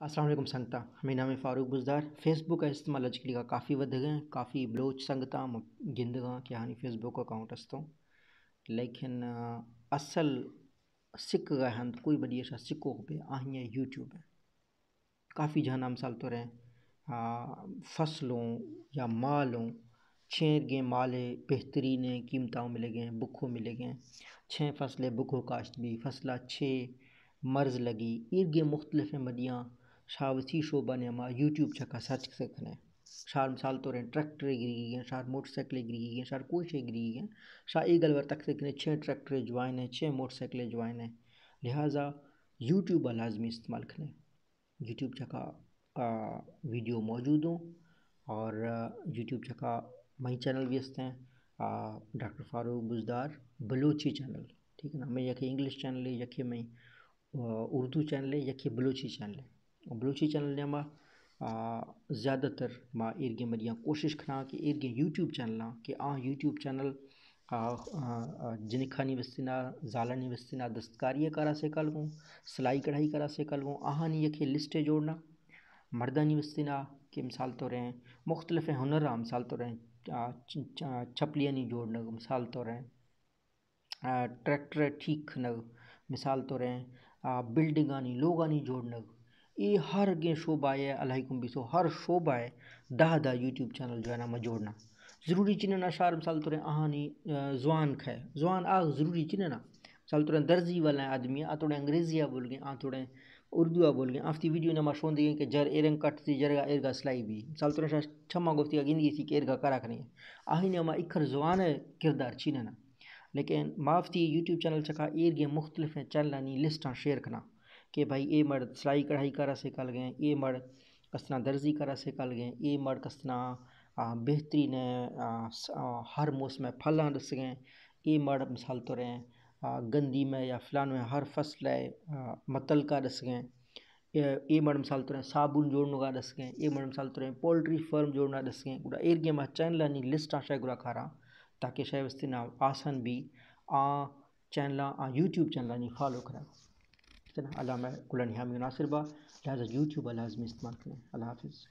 السلام علیکم سنگتا ہمیں نام ہے فاروق بزدار فیس بک کا استعمال اج کلی کا کافی ود گئے کافی بلوچ سنگتا گند گاں کہ ہانی فیس بک اکاؤنٹ استوں لیکن اصل سکھ گئے ہند کوئی بڑی ایسا سکو پہ آہیں یوٹیوب ہے کافی جہاں مثال تو رہیں فصلوں یا مالوں چھیر گئے مالے بہترین قیمتوں ملے گئے بکھوں ملے گئے چھیں فصلیں بکھوں کاشت بھی فصلہ چھ مرض لگی ارگے مختلف مدیاں شاوسی شعبہ نے ہما یوٹیوب چکا سرچ سکھنے شار مثال تو رہیں ٹریکٹر گری گئے شار موٹر سائیکل گری گئے شار کوئی شے گری گئے شاہ ای گل ور تک سکھنے چھ ٹریکٹر جوائن ہیں چھ موٹر سائیکل جوائن ہیں لہٰذا یوٹیوب لازمی استعمال کریں یوٹیوب چکا ویڈیو موجود ہوں اور یوٹیوب چکا مئی چینل بھی ہستے ہیں ڈاکٹر فاروق بزدار بلوچی چینل ٹھیک ہے نا میں یکھے انگلش چینل ہے یکھے میں اردو چینل ہے یکھے بلوچی چینل ہے بلوچی چینل نے ما زیادہ تر ما ارگے مریاں کوشش کھنا کہ ارگے یوٹیوب چینل کہ یوٹیوب چینل جنکھانی وستینا زالانی وستینا دستکاری کرا سے کل گوں سلائی کڑھائی کرا سے کل گوں آہانی یکھے لسٹے جوڑنا مردانی وستینا کہ مثال تو رہیں مختلف ہنر مثال تو رہیں چپلیانی جوڑنا مثال تو رہیں ٹریکٹر ٹھیک کھنگ مثال تو رہیں بلڈنگانی لوگانی جوڑنا یہ ہر گے شعبہ ہے علیکم بھی سو ہر شعبہ ہے دہ یوٹیوب چینل جو ہے نا میں جوڑنا ضروری چنیں نا شار مثال تو رہیں آہانی زوان کھائے زوان ضروری چنیں نا مثال تو رہیں درزی والا آدمی تھوڑے انگریزی بول گئے تھوڑے اردو بول گئے آفتی ویڈیو نما شون دی کہ جر ایرنگ کٹ تھی جرگا ارگا سلائی بھی مثال تو رہیں چھما گفتی گندگی تھی کہ ارگا کرا کریں آہی نما اکھر زوان کردار چنیں نا لیکن مافتی یوٹیوب چینل چکا ایر گے مختلف چینلانی لسٹاں شیئر کرنا کہ بھائی اے مرد سلائی کڑھائی کرا سے کل گئے اے مرد کسنا درزی کرا سے کل گئے اے مرد کسنا بہترین ہر موسم پھلاں دس گئے اے مرد مثال تو رہیں گندی میں یا فلان میں ہر فصل ہے متل کا دس گئے اے مرد مثال تو رہیں صابن جوڑنے کا دس گئے اے مرد مثال تو رہیں پولٹری فرم جوڑنا دس گئے گوڑا ایر گے ما چینلانی لسٹاں شاید گوڑا کھارا تاکہ شاید وستینا آسان بھی چینلاں یوٹیوب چینلانی فالو کرا اللہ میں کلن حامی ناصر با لہٰذا یوٹیوب لازمی استعمال کریں اللہ حافظ